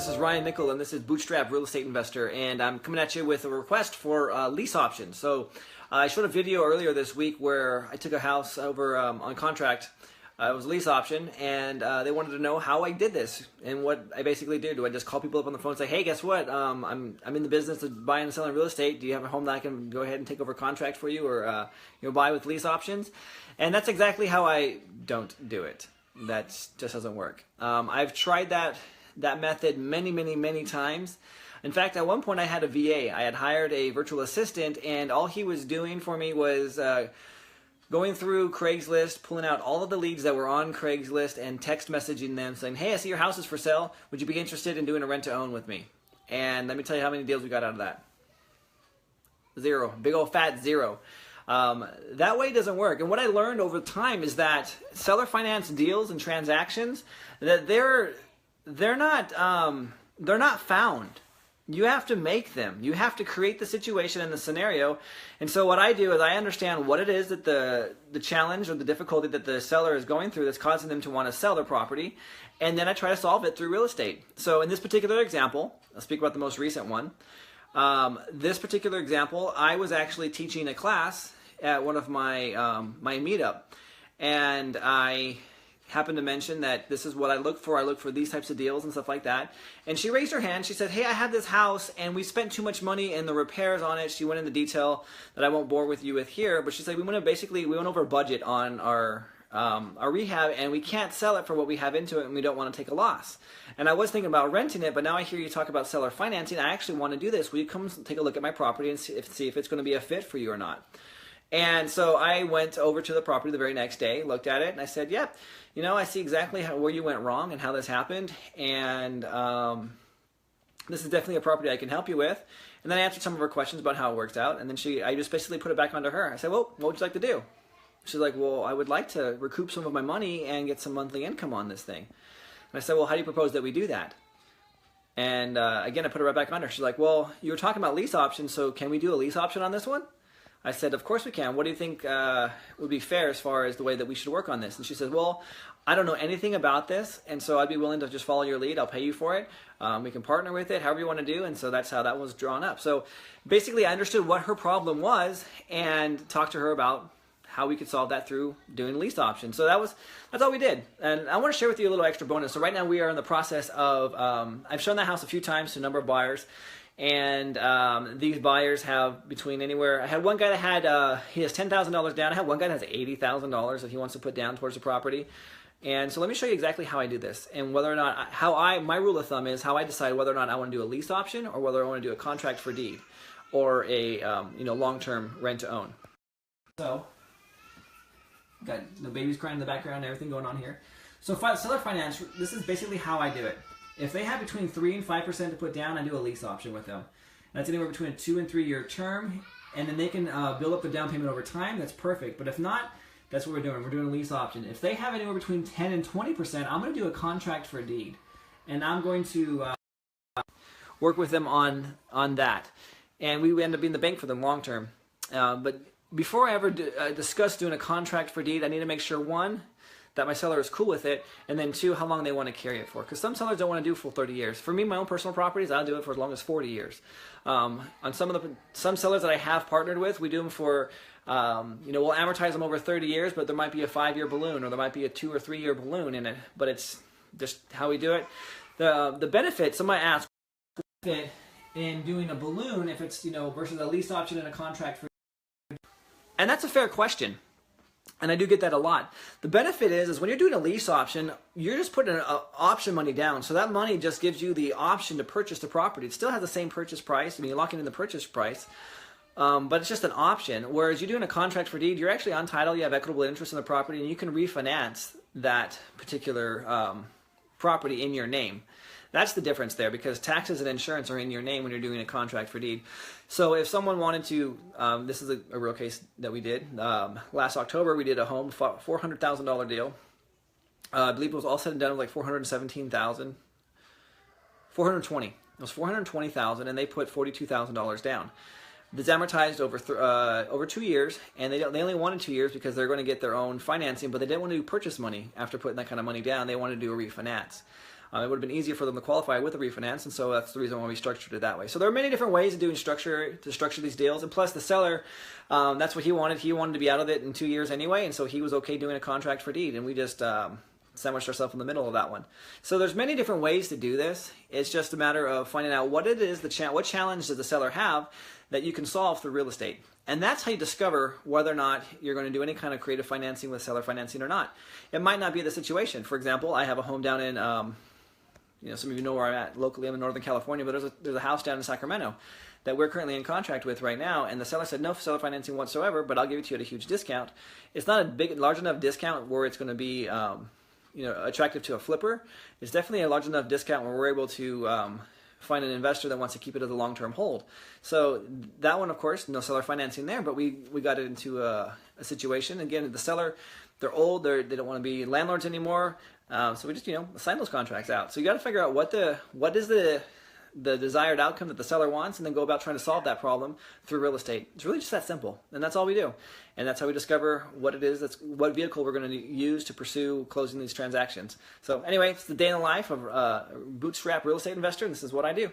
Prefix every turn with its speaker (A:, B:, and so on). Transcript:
A: This is Ryan Nickel, and this is Bootstrap Real Estate Investor, and I'm coming at you with a request for lease options. So I showed a video earlier this week where I took a house over on contract. It was a lease option, and they wanted to know how I did this and what I basically do. Do I just call people up on the phone and say, hey, guess what? I'm in the business of buying and selling real estate. Do you have a home that I can go ahead and take over contract for you, or buy with lease options? And that's exactly how I don't do it. That just doesn't work. I've tried that method many times. In fact, at one point I had a VA. I had hired a virtual assistant, and all he was doing for me was going through Craigslist, pulling out all of the leads that were on Craigslist and text messaging them saying, hey, I see your house is for sale. Would you be interested in doing a rent to own with me? And let me tell you how many deals we got out of that. Zero. Big old fat zero. That way doesn't work. And what I learned over time is that seller finance deals and transactions, that they're not found. You have to make them. You have to create the situation and the scenario. And so what I do is I understand what it is that the challenge or the difficulty that the seller is going through that's causing them to want to sell their property, and then I try to solve it through real estate. So in this particular example, I'll speak about the most recent one. This particular example, I was actually teaching a class at one of my my meetup, and I happened to mention that this is what I look for. I look for these types of deals and stuff like that. And she raised her hand. She said, hey, I have this house and we spent too much money in the repairs on it. She went into detail that I won't bore with you with here, but she said we went over budget on our rehab, and we can't sell it for what we have into it, and we don't want to take a loss. And I was thinking about renting it, but now I hear you talk about seller financing. I actually want to do this. Will you come take a look at my property and see if it's going to be a fit for you or not? And so I went over to the property the very next day, looked at it, and I said, yep, I see exactly where you went wrong and how this happened, and this is definitely a property I can help you with. And then I answered some of her questions about how it works out, and then I just basically put it back onto her. I said, well, what would you like to do? She's like, well, I would like to recoup some of my money and get some monthly income on this thing. And I said, well, how do you propose that we do that? And again, I put it right back on her. She's like, well, you were talking about lease options, so can we do a lease option on this one? I said, of course we can. What do you think would be fair as far as the way that we should work on this? And she said, well, I don't know anything about this, and so I'd be willing to just follow your lead. I'll pay you for it. We can partner with it, however you want to do. And so that's how that was drawn up. So basically I understood what her problem was and talked to her about how we could solve that through doing lease options. So that's all we did. And I want to share with you a little extra bonus. So right now we are in the process of, I've shown that house a few times to a number of buyers. And these buyers have between anywhere. I had one guy that had he has $10,000 down. I had one guy that has $80,000 that he wants to put down towards the property. And so let me show you exactly how I do this, and whether or not my rule of thumb is how I decide whether or not I want to do a lease option or whether I want to do a contract for deed or a long-term rent to own. So got the baby's crying in the background and everything going on here. So seller finance, this is basically how I do it. If they have between 3 and 5% to put down, I do a lease option with them. That's anywhere between a 2 and 3 year term, and then they can build up the down payment over time. That's perfect. But if not, that's what we're doing. We're doing a lease option. If they have anywhere between 10 and 20%, I'm going to do a contract for a deed, and I'm going to work with them on that, and we end up being the bank for them long term. But before I ever discuss doing a contract for deed, I need to make sure, one, that my seller is cool with it, and then two, how long they want to carry it for. Because some sellers don't want to do full 30 years. For me, my own personal properties, I'll do it for as long as 40 years. On some sellers that I have partnered with, we do them for, we'll amortize them over 30 years, but there might be a 5-year balloon, or there might be a 2 or 3 year balloon in it. But it's just how we do it. The benefit, somebody asked, benefit in doing a balloon if it's versus a lease option and a contract for, and that's a fair question. And I do get that a lot. The benefit is when you're doing a lease option, you're just putting an option money down. So that money just gives you the option to purchase the property. It still has the same purchase price. I mean, you're locking in the purchase price, but it's just an option. Whereas you're doing a contract for deed, you're actually on title. You have equitable interest in the property, and you can refinance that particular property in your name. That's the difference there, because taxes and insurance are in your name when you're doing a contract for deed. So if someone wanted to, this is a real case that we did. Last October, we did a home, $400,000 deal. I believe it was all said and done with like $417,000. 420. It was $420,000, and they put $42,000 down. It's amortized over 2 years, and they only wanted 2 years because they're going to get their own financing, but they didn't want to do purchase money after putting that kind of money down. They wanted to do a refinance. It would have been easier for them to qualify with a refinance, and so that's the reason why we structured it that way. So there are many different ways of doing structure these deals, and plus the seller, that's what he wanted. He wanted to be out of it in 2 years anyway, and so he was okay doing a contract for deed, and we just sandwiched ourselves in the middle of that one. So there's many different ways to do this. It's just a matter of finding out what it is, what challenge does the seller have that you can solve through real estate. And that's how you discover whether or not you're going to do any kind of creative financing with seller financing or not. It might not be the situation. For example, I have a home down in, some of you know where I'm at locally. I'm in Northern California, but there's a house down in Sacramento that we're currently in contract with right now, and the seller said no seller financing whatsoever, but I'll give it to you at a huge discount. It's not a large enough discount where it's going to be attractive to a flipper. It's definitely a large enough discount where we're able to find an investor that wants to keep it as a long-term hold. So that one, of course, no seller financing there, but we got it into a situation. Again, the seller, they're old, they don't want to be landlords anymore, so we just sign those contracts out. So you got to figure out what is the desired outcome that the seller wants, and then go about trying to solve that problem through real estate. It's really just that simple, and that's all we do. And that's how we discover what it is, what vehicle we're going to use to pursue closing these transactions. So anyway, it's the day in the life of a Bootstrap real estate investor, and this is what I do.